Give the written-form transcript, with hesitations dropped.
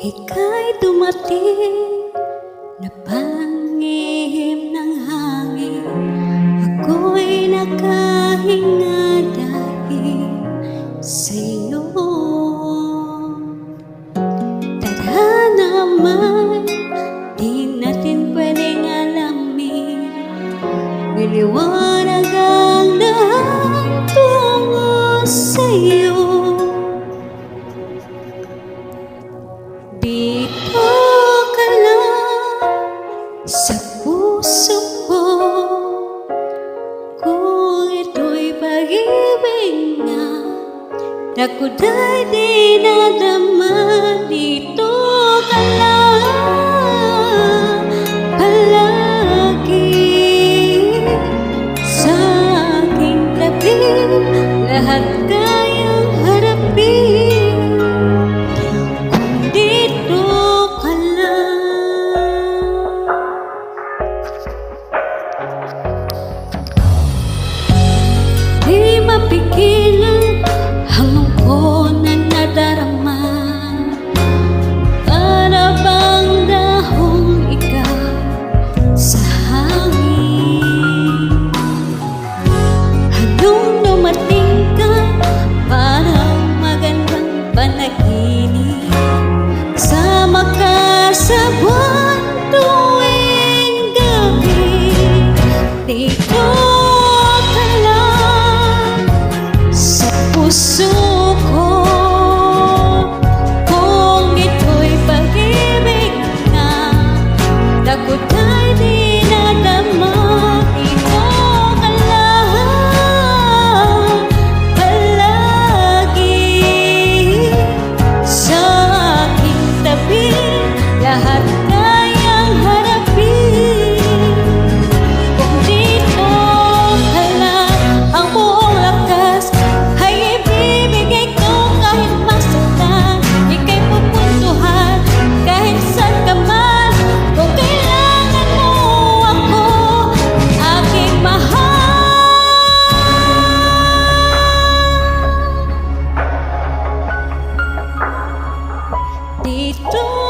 Ika'y dumating na pangihim ng hangin. Ako'y nakahinga dahil sa'yo. Tadhana man, di natin pwedeng alamin. Niliwanag ang lahat tungo sa'yo. Dito ka lang sa puso ko, kung ito'y pag-ibig na naku'y di nadama. Dito ka lang palagi sa aking tabi, lahat kayang harapin. Di mapigilan ang lungkot na nadarama. Para bang dahong ikaw sa hangin. Anong dumating ka, parang magandang panaginip. Sama ka sa buwan tuwing gabi. Dito puso ko, kung ito'y pag-ibig na naku'y di nadama. Dito ka lang palagi sa aking tabi, lahat kayang harapin. Kung dito ka lang, ang buong lakas dito.